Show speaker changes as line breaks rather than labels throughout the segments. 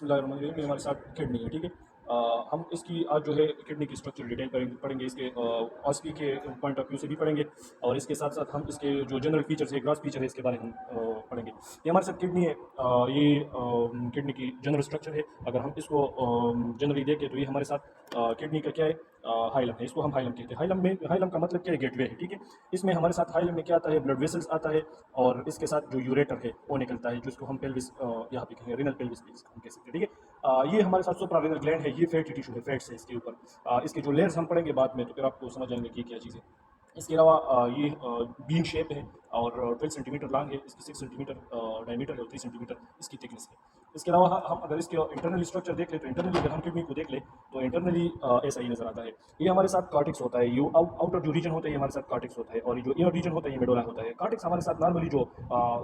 बिस्मिल्लाहिर्रहमानिर्रहीम। ये हमारे साथ किडनी है, ठीक है। हम इसकी आज जो है किडनी की स्ट्रक्चर डिटेल पढ़ेंगे, इसके ऑस्पी के पॉइंट ऑफ व्यू से भी पढ़ेंगे, और इसके साथ साथ हम इसके जो जनरल फीचर्स है, ग्रॉस फीचर है, इसके बारे में हम पढ़ेंगे। ये हमारे साथ किडनी है। ये किडनी की जनरल स्ट्रक्चर है। अगर हम इसको जनरली देखें तो ये हमारे साथ किडनी का क्या है, हाइलम है। इसको हम हाइलम कहते हैं। हाइलम का मतलब क्या है, गेटवे है, ठीक है। इसमें हमारे साथ हाइलम में क्या आता है, ब्लड वेसल्स आता है, और इसके साथ जो यूरेटर है वो निकलता है, जिसको हम पेल्विस यहाँ पे कहेंगे, रिनल पेल्विस भी इसको हम कह सकते हैं, ठीक है। ये हमारे साथ सुप्रारेनल ग्लैंड है। ये फैटी टिश्यू है, फैट्स है इसके ऊपर। इसके जो लेयर्स हम पढ़ेंगे बाद में, तो फिर आपको समझ आएंगे कि क्या चीज़ है। इसके अलावा ये बीन शेप है, और 12 सेंटीमीटर लॉन्ग है, इसकी 6 सेंटीमीटर डायमीटर है, और 3 सेंटीमीटर इसकी थिकनेस है। इसके अलावा हम अगर इसके इंटरनल स्ट्रक्चर देख ले, तो इंटरनली अगर हम किडनी को देख ले, तो इंटरनली ऐसा ही नजर आता है। ये हमारे साथ कार्टिक्स होता है। ये आउटर जो रीजन होता है, ये हमारे साथ कार्टिक्स होता है, और ये जो इनर रीजन होता है, ये मेडोला होता है। कार्टिक्स हमारे साथ नॉर्मली जो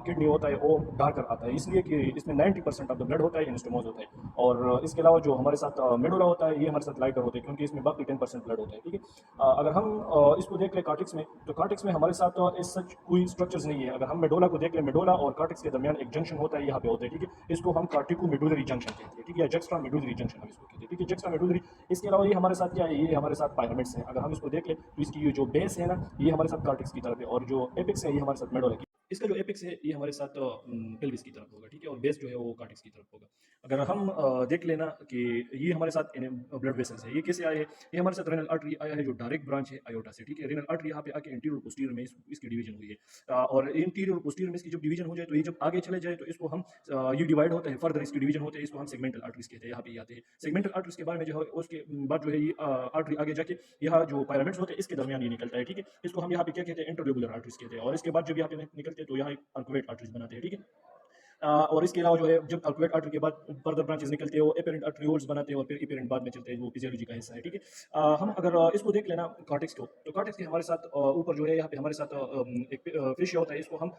किडनी होता है वो डार्कर आता है, इसलिए कि इसमें 90% ऑफ द ब्लड होता है, एनास्टोमोज होता है। और इसके अलावा जो हमारे साथ मेडोला होता है, ये हमारे साथ लाइटर होता है, क्योंकि इसमें बाकी 10% ब्लड होता है, ठीक है। अगर हम इसको देख ले कार्टिक्स में, तो कार्टिक्स में हमारे साथ इस सच कोई स्ट्रक्चर्स नहीं है। अगर हम मेडोला को देख ले, मेडोला और कार्टिक्स के दरमियान एक जंक्शन होता है, यहाँ पे होता है, ठीक है। इसको हम कार्टिको मेडुलरी जंक्शन कहते हैं, ठीक है, या जक्स्ट्रा मेडुलरी जंक्शन हम इसको कहते हैं, ठीक है, जक्स्ट्रा मेडुलरी। इसके अलावा ये हमारे साथ क्या है, ये हमारे साथ पायरामिड्स हैं। अगर हम इसको देख ले, तो इसकी ये जो बेस है ना, ये हमारे साथ कार्टिक्स की तरफ है, और जो एपिक्स है, ये हमारे साथ मेडोला की। इसका जो एपिक्स है, ये हमारे साथ पेल्विस की तरफ होगा, ठीक है, और बेस जो है वो कार्टिक्स की तरफ होगा। अगर हम देख लेना कि ये हमारे साथ ब्लड वेसल्स है, ये कैसे आए हैं, ये हमारे साथ रेनल आर्टरी आया है, जो डायरेक्ट ब्रांच है आयोटा से, ठीक है। रेनल आर्टरी यहाँ पे आके इंटीरियर पोस्टीरियर में इसकी डिवीजन हुई है। और इंटीरियर पोस्टीरियर में इसकी जब डिवीजन हो जाए, तो ये जब आगे चले जाए, तो इसको हम ये डिवाइड होता है, फर्दर इसकी डिवीजन होते हैं, इसको हम सेगमेंटल आर्टरीज कहते हैं। यहाँ पे ये आते हैं सेगमेंटल आर्टरीज के बारे में, जो है उसके बाद जो है ये आर्टरी आगे जाके यहाँ जो पायरामिड्स होते हैं, इसके दरमियान ये निकलता है, ठीक है। इसको हम यहाँ पे क्या कहते हैं, इंटरलोबुलर आर्टरीज कहते हैं। और इसके बाद जब यहाँ पे निकलते हैं, तो यहाँ आर्कुवेट आर्टरीज बनाते हैं, ठीक है। और इसके अलावा जो है, जब अल्फाबेट आर्टरी के बाद फर्दर ब्रांचेस निकलते हैं, वो एपेरेंट आर्टरियोल्स बनाते हैं, और फिर एपेरेंट बाद में चलते हैं, वो फिजियोलॉजी का हिस्सा है, ठीक है। हम अगर इसको देख लेना कॉर्टेक्स को, तो कॉर्टेक्स के हमारे साथ ऊपर जो है, यहाँ पे हमारे साथ एक फिश होता है, इसको हम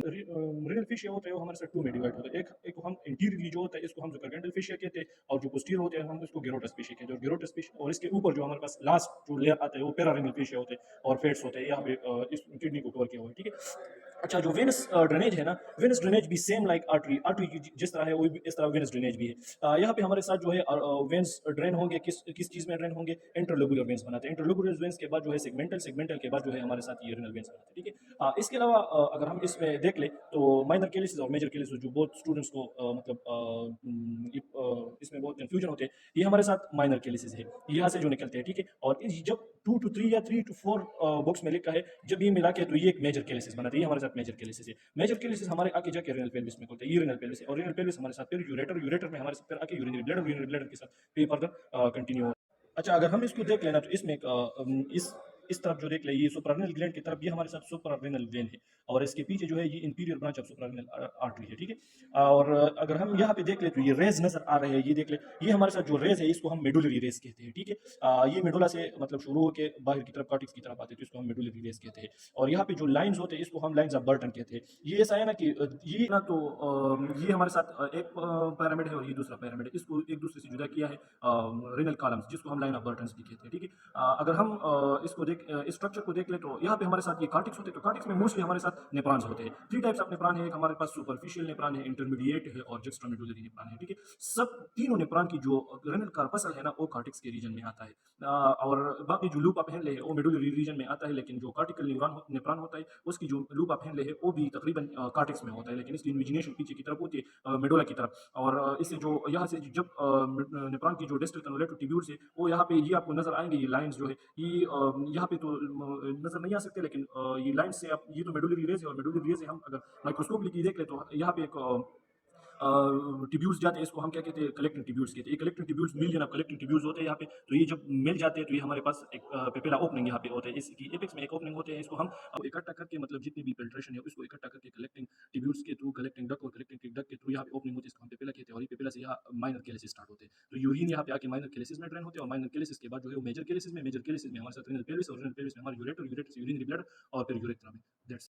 रिनल फिश होता है, वो हमारे साथ टू में डिवाइड होता है। एक एक हम इंटीरियर जो होता है, इसको हम जुकरगेंडल फिश कहते हैं, और जो पोस्टीरियर होते हैं, हम इसको गेरोटस फिश कहते हैं। और गेरोटस फिश, और इसके ऊपर जो हमारे पास लास्ट जो लेयर आता है, वो पेरारिनल फिश होते हैं, और फेट्स होते हैं। यहाँ पे इस किडनी को कवर किया हुआ है, ठीक है। अच्छा, जो वेनस ड्रेनेज है ना, वेनस ड्रेनेज भी सेम लाइक आर्टरी, आर्टरी की जिस तरह है, वो भी इस तरह वेनस ड्रेनेज भी है। यहाँ पे हमारे साथ जो है वेन्स ड्रेन होंगे, किस किस चीज़ में ड्रेन होंगे, इंटरलोबुलर वेन्स बनाते हैं। इंटरलोबुलर वेन्स के बाद जो है सेगमेंटल, सेगमेंटल के बाद जो है हमारे साथ ये रेनल वेन्स बनाते हैं, ठीक है। इसके अलावा अगर हम इसमें देख ले, तो माइनर केलिसिस और मेजर केलिसिस, जो बहुत स्टूडेंट्स को मतलब इसमें बहुत कंफ्यूजन होते हैं, ये हमारे साथ माइनर केलिसिस है, यहाँ से जो निकलते हैं, ठीक है। और जब 2 to 3 या 3 to 4 बॉक्स में लिखा है, जब ये मिला के, तो ये एक मेजर केलिसिस बनाते हैं। ये हमारे साथ मेजर केलिसिस है। मेजर केलिसिस हमारे आगे जाके रेनल पेल्विस में खोलते हैं, ये रेनल पेल्विस है। और रेनल पेल्विस हमारे साथ फिर यूरेटर, यूरेटर में हमारे साथ फिर आके यूरिनरी ब्लैडर, यूरिनरी ब्लैडर के साथ फिर फर्दर कंटिन्यू। अच्छा, अगर हम इसको देख लेना, तो इसमें इस तरफ जो देख ले, ये सुप्रारेनल ग्लैंड की तरफ, ये हमारे साथ सुप्रारेनल ग्लैंड है, और इसके पीछे जो है, ये इंटीरियर ब्रांच ऑफ सुप्रारेनल आर्टरी है, ठीक है। और अगर हम यहाँ पे देख ले, तो ये रेज नजर आ रहे हैं, ये देख ले, ये हमारे साथ जो रेज है, इसको हम मेडुलरी रेज कहते हैं, ठीक है। ये मेडुला से मतलब शुरू होकर बाहर की तरफ कार्टिक्स की तरफ आते हैं, तो इसको हम मेडुलरी रेज कहते हैं। और यहाँ पे जो लाइंस होते हैं, इसको हम लाइंस ऑफ बर्टन कहते हैं। ये ऐसा है ना कि ये ना, तो ये हमारे साथ एक पैरामिड है, और ये दूसरा पैरामिड है, इसको एक दूसरे से जुदा किया है रेनल कॉलम्स, जिसको हम लाइन ऑफ बर्टन भी कहते हैं, ठीक है। अगर हम इसको इस स्ट्रक्चर को देख ले, तो यहाँ पे हमारे साथ ये कार्टिक्स होते हैं। तो कार्टिक्स में मोस्टली हमारे साथ नेफ्रॉन्स होते हैं। 3 टाइप्स ऑफ नेफ्रॉन है। एक हमारे पास सुपरफिशियल नेफ्रॉन है, इंटरमीडिएट है, और जुक्स्टामेडुलरी नेफ्रॉन है, ठीक है। सब तीनों नेफ्रॉन की जो रेनल कार्पसल है ना, वो कार्टिक्स के रीजन में आता है। और बाकी जो लूप ऑफ हेनले है, वो मेडुलरी रीजन में आता है, लेकिन जो कार्टिकल नेफ्रॉन होता है, उसकी जो लूप ऑफ हेनले है, वो भी तकरीबन कार्टिक्स में होता है, लेकिन इसकी इन्विजिनेशन पीछे की तरफ होती है, मेडुला की तरफ। और इससे जो यहाँ से जब नेफ्रॉन की जो डिस्टल कन्वोलेटिव ट्यूब्यूल्स है, वो यहाँ पे ये आपको नजर आएंगे, ये लाइंस जो है, ये यहाँ पे तो नजर नहीं आ सकते, लेकिन ये लाइन से आप, ये तो मेडुलरी रेज है, और मेडुलरी रेज है, हम अगर माइक्रोस्कोप लेके देख ले, तो यहाँ पे एक ट्यूब्यूल्स जाते हैं, इसको हम क्या कहते हैं, कलेक्टिंग ट्यूब्यूल्स कहते हैं। ये collecting tubules, million of collecting tubules होते हैं यहाँ पे। तो ये जब मिल जाते हैं, तो ये हमारे पास एक पेपिला ओपनिंग यहाँ पे होते हैं, इसकी एपेक्स में एक ओपनिंग होते हैं, इसको हम अब इकट्ठा करके, मतलब जितनी भी फिल्ट्रेशन है, उसको इकट्ठा करके कलेक्टिंग ट्यूब्यूल्स के थ्रू, कलेक्टिंग डक्ट और कलेक्टिंग डक्ट के थ्रू यहाँ पे ओपनिंग होती है, इसको हम पेपिला कहते हैं। और ये पेपिला से यहाँ माइनर केलिसिस स्टार्ट होते हैं। तो यूरिन यहाँ पे आके माइनर केलिसिस में ड्रेन होते हैं, और माइनर केलिसिस के बाद जो है वो मेजर केलिसिस में, मेजर केलिसिस में हमारे साथ रेनल पेल्विस, और रेनल पेल्विस में हमारे यूरेटर, यूरेटर से यूरिनरी ब्लैडर, और फिर यूरेथ्रा में। दैट्स